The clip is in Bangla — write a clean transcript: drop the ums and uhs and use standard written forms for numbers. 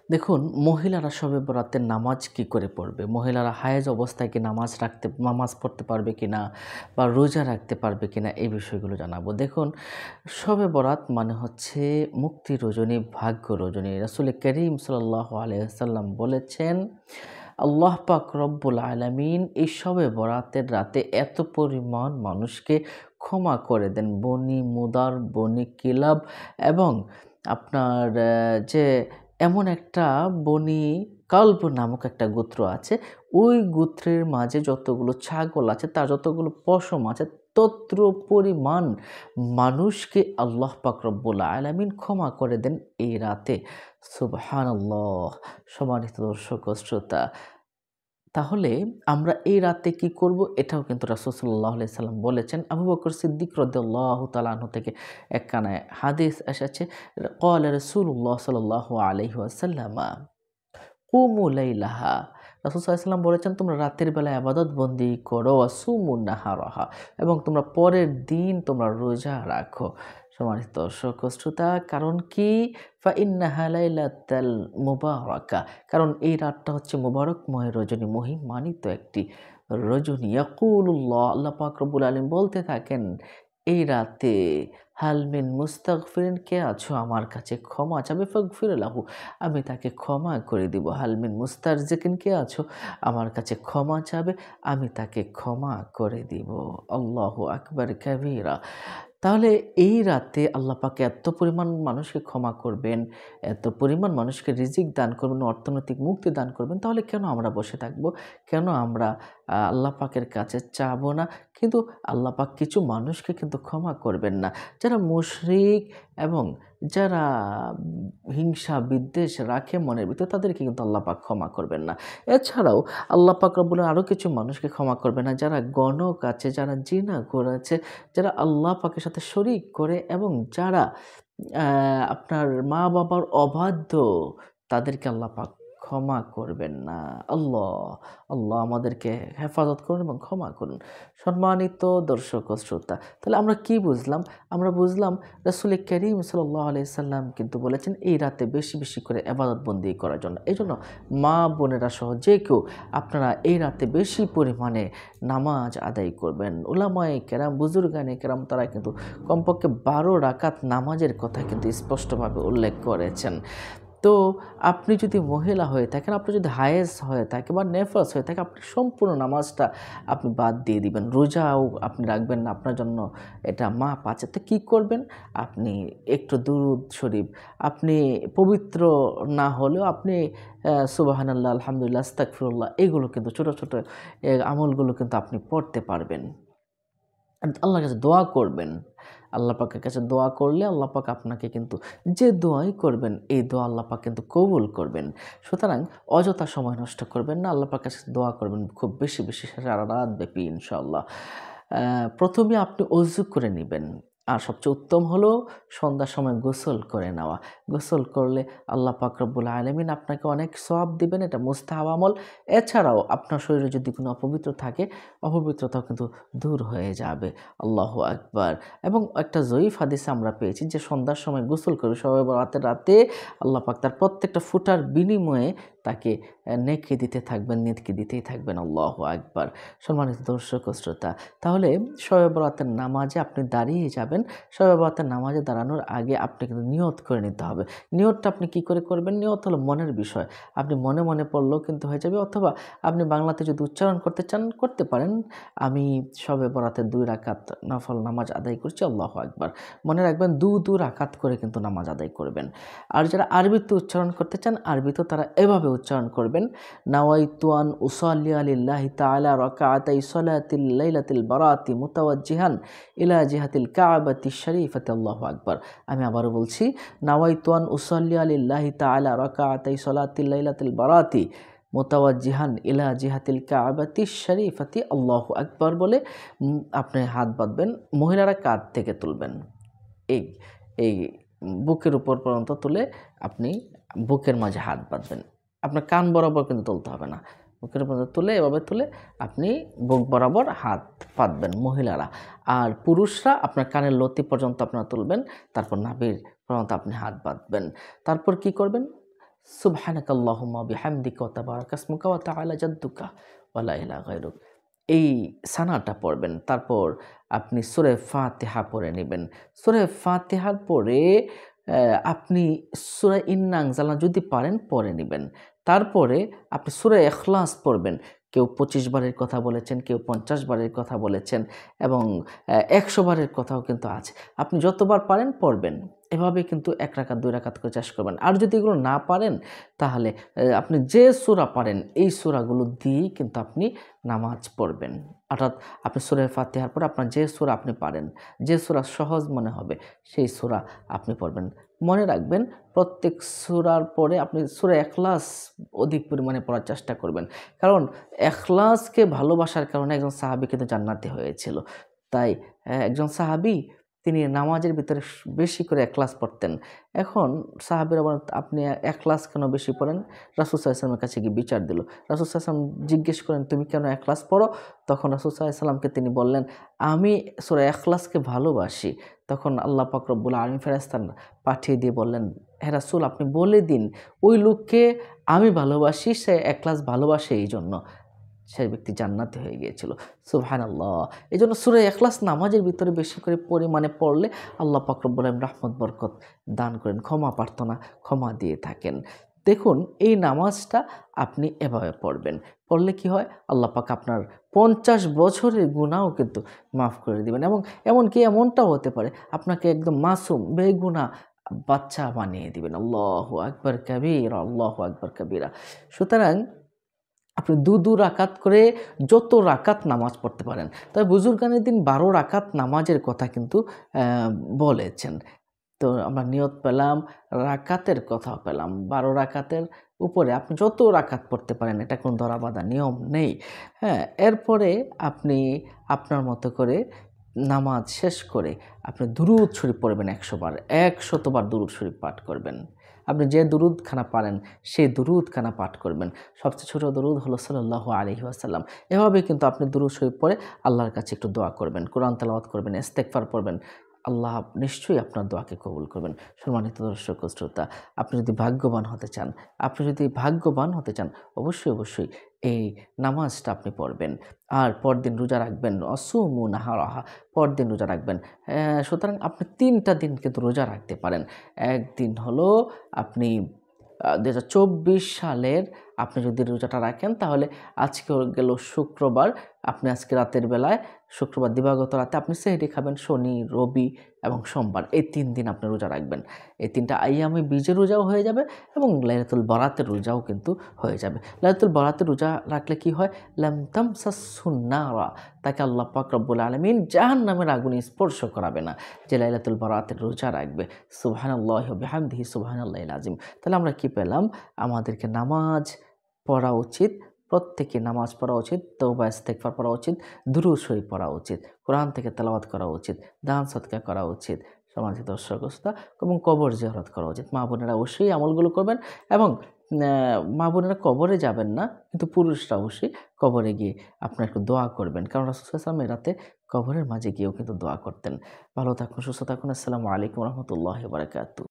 দেখুন, মহিলারা শবে বরাতের নামাজ কি করে পড়বে? মহিলারা হায়েজ অবস্থায় কি নামাজ পড়তে পারবে কিনা বা রোজা রাখতে পারবে কিনা এই বিষয়গুলো জানাবো। দেখুন, শবে বরাত মানে হচ্ছে মুক্তি রজনী, ভাগ্য রজনী। রাসূল করিম সাল্লাল্লাহু আলাইহি ওয়াসাল্লাম বলেছেন, আল্লাহ পাক রব্বুল আলামিন এই শবে বরাতের রাতে এত পরিমাণ মানুষকে ক্ষমা করে দেন। বনি মুদার, বনি কিলাব এবং আপনার যে এমন একটা বনি কাল্ব নামক একটা গোত্র আছে, ওই গোত্রের মাঝে যতগুলো ছাগল আছে, তার যতগুলো পশম আছে, তত্র পরিমাণ মানুষকে আল্লাহ পাক রব্বুল আলামিন ক্ষমা করে দেন এই রাতে। সুবহানাল্লাহ! সম্মানিত দর্শক ও শ্রোতা, তাহলে আমরা এই রাতে কি করব? এটাও কিন্তু রাসূল সাল্লাল্লাহু আলাইহি সাল্লাম বলেছেন। আবু বকর সিদ্দিক রাদিয়াল্লাহু তাআলা আনহু থেকে একখানা হাদিস এসেছে। ক্বালা রাসূলুল্লাহ সাল্লাল্লাহু আলাইহি ওয়াসাল্লাম, কুমু লাইলাহা। রাসূল সাল্লাল্লাহু আলাইহি ওয়াসাল্লাম বলেছেন, তোমরা রাতের বেলা ইবাদত বন্দেগী করো, ওয়াসুমু নাহারাহা, এবং তোমরা পরের দিন তোমরা রোজা রাখো। সম্মানিত দর্শক ও শ্রোতা, কারণ কি? ফাইন্নাহা লাইলাতাল মুবারাকা, কারণ এই রাতটা হচ্ছে মুবারকময় রজনী, মহিমান্বিত একটি রজনী। ইয়াকুলুল্লাহ, আল্লাহ পাক রব্বুল আলামিন বলতে থাকেন এই রাতে, হাল মিন মুস্তাগফিরিন, কে আছো আমার কাছে ক্ষমা চাবে? ফাগফির লাহু, আমি তাকে ক্ষমা করে দিব। হাল মিন মুস্তারজিকিন, কে আছো আমার কাছে ক্ষমা চাবে? আমি তাকে ক্ষমা করে দিব। আল্লাহু আকবার কাবীরা। তাহলে এই রাতে আল্লাহ পাক এত পরিমাণ মানুষকে ক্ষমা করবেন, এত পরিমাণ মানুষকে রিজিক দান করবেন, অর্থনৈতিক মুক্তি দান করবেন। তাহলে কেন আমরা বসে থাকবো? কেন আমরা আল্লাহ পাকের কাছে চাবো না? কিন্তু আল্লাহ পাক কিছু মানুষকে কিন্তু ক্ষমা করবেন না। যারা মুশরিক এবং যারা হিংসা বিদ্বেষ রাখে মনের ভিতরে, তাদেরকে কিন্তু আল্লাহ পাক ক্ষমা করবেন না। এছাড়াও আল্লাহ পাক রব্বুল আরও কিছু মানুষকে ক্ষমা করবে না, যারা গণক আছে, যারা জিনা করেছে, যারা আল্লাহ পাকের সাথে শরিক করে এবং যারা আপনার মা-বাবার অবাধ্য, তাদেরকে আল্লাহ পাক ক্ষমা করবেন না। আল্লাহ, আল্লাহ আমাদেরকে হেফাজত করুন এবং ক্ষমা করুন। সম্মানিত দর্শক ও শ্রোতা, তাহলে আমরা কি বুঝলাম? আমরা বুঝলাম রাসূল করিম সাল্লাল্লাহু আলাইহি সাল্লাম কিন্তু বলেছেন এই রাতে বেশি, বেশি করে ইবাদত বন্দেগী করার জন্য। এজন্য মা বোনেরা সহ যে কেউ আপনারা এই রাতে বেশি পরিমাণে নামাজ আদায় করবেন। উলামায়ে কেরাম, বুজুর্গানে কেরাম, তারা কিন্তু কমপক্ষে ১২ রাকাত নামাজের কথা কিন্তু স্পষ্টভাবে উল্লেখ করেছেন। তো আপনি যদি মহিলা হয়ে থাকেন, আপনি যদি হায়েজ হয়ে থাকে বা নেফাস হয়ে থাকে, আপনি সম্পূর্ণ নামাজটা আপনি বাদ দিয়ে দিবেন। রোজাও আপনি রাখবেন না, আপনার জন্য এটা মাপ আছে। তো কী করবেন? আপনি একটু দুরূদ শরীফ, আপনি পবিত্র না হলেও আপনি সুবহানাল্লাহ, আলহামদুলিল্লাহ, আস্তাগফিরুল্লাহ, এগুলো কিন্তু ছোট, ছোট আমলগুলো কিন্তু আপনি পড়তে পারবেন। আল্লাহর কাছে দোয়া করবেন। আল্লাহ পাকের কাছে দোয়া করলে আল্লাহ পাক আপনাকে কিন্তু যে দোয়াই করবেন, এই দোয়া আল্লাহ পাক কিন্তু কবুল করবেন। সুতরাং অযথা সময় নষ্ট করবেন না। আল্লাহ পাকের কাছে দোয়া করবেন খুব বেশি, বেশি, সারা রাত ব্যাপী ইনশাআল্লাহ। ১ম এ আপনি অজু করে নিবেন। আর সবচেয়ে উত্তম হলো সন্ধ্যার সময় গোসল করে নেওয়া। গোসল করলে আল্লাহ পাক রব্বুল আলামিন আপনাকে অনেক সওয়াব দিবেন। এটা মুস্তাহাব আমল। এছাড়াও আপনার শরীরে যদি কোনো অপবিত্র থাকে, অপবিত্রতাও কিন্তু দূর হয়ে যাবে। আল্লাহু আকবার। এবং একটা যঈফ হাদিসে আমরা পেয়েছি যে সন্ধ্যার সময় গোসল করবে, শবে বরাতের রাতে আল্লাহ পাক তার প্রত্যেকটা ফোঁটার বিনিময়ে তাকে নেকি দিতে থাকবেন, নেকি দিতেই থাকবেন। আল্লাহু আকবার। সম্মানিত দর্শক ও শ্রোতা, তাহলে শবে বরাতের নামাজে আপনি দাঁড়িয়ে যাবেন। শবে বরাতের নামাজে দাঁড়ানোর আগে আপনি কিন্তু নিয়ত করে নিতে হবে। নিয়তটা আপনি কি করে করবেন? নিয়ত হলো মনের বিষয়। আপনি মনে, মনে পড়লেও কিন্তু হয়ে যাবে, অথবা আপনি বাংলাতে যদি উচ্চারণ করতে চান করতে পারেন। আমি শবে বরাতে ২ রাকাত নফল নামাজ আদায় করছি, আল্লাহু আকবার। মনে রাখবেন ২ রাকাত করে কিন্তু নামাজ আদায় করবেন। আর যারা আরবিতে উচ্চারণ করতে চান, আরবিতেও তারা এভাবে উচ্চারণ করবেন, নাওয়াইতু আন উসাল্লিয়া লিল্লাহি তাআলা রাকাতাই সলাতিল লাইলাতিল বারাতি মুতাওয়াজ্জিহান ইলা জিহাতিল কাবাতি শরীফাতি। আল্লাহু আকবার। আমি আবারও বলছি, নাওয়াইতু আন উসাল্লিয়া লিল্লাহি তাআলা রাকাতাই সলাতিল লাইলাতিল বারাতি মুতাওয়াজ্জিহান ইলা জিহাতিল কাবাতি শরীফাতি। আল্লাহু আকবার বলে আপনি হাত বাঁধবেন। মহিলারা কাঁধ থেকে তুলবেন। এই এই বুকের উপর পর্যন্ত তুলে আপনি বুকের মাঝে হাত বাঁধবেন। আপনার কান বরাবর কিন্তু তুলতে হবে না। বুকের উপর তুলে, এভাবে তুলে আপনি বুক বরাবর হাত পাতবেন মহিলারা। আর পুরুষরা আপনার কানের লতি পর্যন্ত আপনারা তুলবেন। তারপর নাভির পর্যন্ত আপনি হাত বাঁধবেন। তারপর কি করবেন? সুবহানাকাল্লাহুম্মা বিহামদিকা ওয়া তাবারাকা ইসমুকা ওয়া তাআলা জাদ্দুকা ওয়া লা ইলাহা গায়রুক। এই সানাটা পড়বেন। তারপর আপনি সূরা ফাতিহা পড়ে নিবেন। সূরা ফাতিহার পরে আপনি সূরা ইন্না আনজালনা যদি পারেন পড়ে নিবেন। তারপরে আপনি সূরা ইখলাস পড়বেন। কেউ ২৫ বারের কথা বলেছেন, কেউ ৫০ বারের কথা বলেছেন এবং ১০০ বারের কথাও কিন্তু আছে। আপনি যতবার পারেন পড়বেন। এভাবে কিন্তু ১ রাকাত ২ রাকাত করে চেষ্টা করবেন। আর যদি এগুলো না পারেন তাহলে আপনি যে সূরা পারেন এই সূরাগুলো দিয়েই কিন্তু আপনি নামাজ পড়বেন। অর্থাৎ আপনি সূরা ফাতিহার পরে আপনার যে সূরা আপনি পারেন, যে সূরা সহজ মনে হবে সেই সূরা আপনি পড়বেন। মনে রাখবেন প্রত্যেক সূরার পরে আপনি সূরা ইখলাস অধিক পরিমাণে পড়ার চেষ্টা করবেন। কারণ ইখলাসকে ভালোবাসার কারণে একজন সাহাবী কিন্তু জান্নাতি হয়েছিল। তাই একজন সাহাবী তিনি নামাজের ভিতরে বেশি করে ইখলাস পড়তেন। এখন সাহাবীরা বলেন, "আপনি ইখলাস কেন বেশি পড়েন?" রাসূল সাল্লাল্লাহু আলাইহি ওয়াসাল্লামের কাছে গিয়ে বিচার দিল। রাসূল সাল্লাল্লাহু আলাইহি ওয়াসাল্লাম জিজ্ঞেস করেন, "তুমি কেন ইখলাস পড়ো?" তখন রাসূল সাল্লাল্লাহু আলাইহি ওয়াসাল্লামকে তিনি বললেন, "আমি সূরা ইখলাসকে ভালোবাসি।" তখন আল্লাহ পাক রব্বুল আলামিন ফেরেশতা পাঠিয়ে দিয়ে বললেন, "হে রাসূল আপনি বলে দিন, ওই লোককে আমি ভালোবাসি, সে ইখলাস ভালোবাসে এইজন্য।" সেই ব্যক্তি জান্নাতি হয়ে গিয়েছিল। সুবহানাল্লাহ! এজন্য সূরা ইখলাস নামাজের ভিতরে বেশি করে পরিমাণে পড়লে আল্লাহ পাক রব্বুল আলামিন রহমত বরকত দান করেন। ক্ষমা প্রার্থনা ক্ষমা দিয়ে থাকেন। দেখুন এই নামাজটা আপনি এভাবে পড়বেন। পড়লে কি হয়? আল্লাহ পাক আপনার ৫০ বছরের গুনাহও কিন্তু মাফ করে দিবেন এবং এমনকি এমনটাও হতে পারে আপনাকে একদম মাসুম বেগুনাহ বাচ্চা বানিয়ে দিবেন। আল্লাহু আকবার কাবীরা, আল্লাহু আকবার কাবীরা। সুতরাং আপনি ২ রাকাত করে যত রাকাত নামাজ পড়তে পারেন। তবে বুজুর্গানের দিন ১২ রাকাত নামাজের কথা কিন্তু বলেছেন। তো আমরা নিয়ত পেলাম, রাকাতের কথাও পেলাম। ১২ রাকাতের উপরে আপনি যত রাকাত পড়তে পারেন এটা কোনো ধরা-বাঁধা নিয়ম নেই। হ্যাঁ? এরপরে আপনি আপনার মতো করে নামাজ শেষ করে আপনি দুরূদ শরীফ পড়বেন ১০০ বার। ১০০ বার দুরূদ শরীফ পাঠ করবেন। আপনি যে দুরূদখানা পারেন সেই দুরূদখানা পাঠ করবেন। সবচেয়ে ছোট দুরূদ হলো সাল্লাল্লাহু আলাইহি ওয়াসাল্লাম। এভাবে কিন্তু আপনি দুরূদ শরীফ পড়ে আল্লাহর কাছে একটু দোয়া করবেন। কোরআন তেলাওয়াত করবেন, ইস্তেগফার পড়বেন। আল্লাহ নিশ্চয়ই আপনার দোয়াকে কবুল করবেন। সম্মানিত দর্শক ও শ্রোতা, আপনি যদি ভাগ্যবান হতে চান, অবশ্যই এই নামাজটা আপনি পড়বেন। আর পরদিন রোজা রাখবেন। অসুমু নাহারাহা, পরদিন রোজা রাখবেন। সুতরাং আপনি ৩ টা দিন কিন্তু রোজা রাখতে পারেন। একদিন হলো আপনি ২০২৪ সালের আপনি যদি রোজাটা রাখেন তাহলে আজকে গেল শুক্রবার। আপনি আজকে রাতের বেলায় শুক্রবার দিবাগত রাতে আপনি সেহরি খাবেন। শনি, রবি এবং সোমবার এই ৩ দিন আপনি রোজা রাখবেন। এই ৩ টা আইয়ামে বীজের রোজাও হয়ে যাবে এবং লাইলাতুল বারাতের রোজাও কিন্তু হয়ে যাবে। লাইলাতুল বারাতের রোজা রাখলে কি হয়? লাম তামসাসহুন নারা, তাকে আল্লাহ পাক রব্বুল আলামিন জাহান্নামের আগুনে স্পর্শ করাবে না, যে লাইলাতুল বারাতের রোজা রাখবে। সুবহানাল্লাহি ওয়া বিহামদিহি সুবহানাল্লাহিল আযীম। তাহলে আমরা কি পেলাম? আমাদেরকে নামাজ পড়া উচিত, প্রত্যেকে নামাজ পড়া উচিত, তওবা ইস্তেগফার পড়া উচিত, দুরূদ শরীফ পড়া উচিত, কোরআন থেকে তেলাওয়াত করা উচিত, দান সদকা করা উচিত, সম্মানিত দর্শক শ্রোতা, এবং কবর জিয়ারত করা উচিত। মা বোনেরা অবশ্যই আমলগুলো করবেন এবং মা বোনেরা কবরে যাবেন না, কিন্তু পুরুষরা অবশ্যই কবরে গিয়ে আপনারা একটু দোয়া করবেন। কারণ রাসূল সাল্লাল্লাহু আলাইহি ওয়াসাল্লাম এ রাতে কবরের মাঝে গিয়েও কিন্তু দোয়া করতেন। ভালো থাকুন, সুস্থ থাকুন। আসসালামু আলাইকুম ওয়া রাহমাতুল্লাহি ওয়া বারাকাতুহু।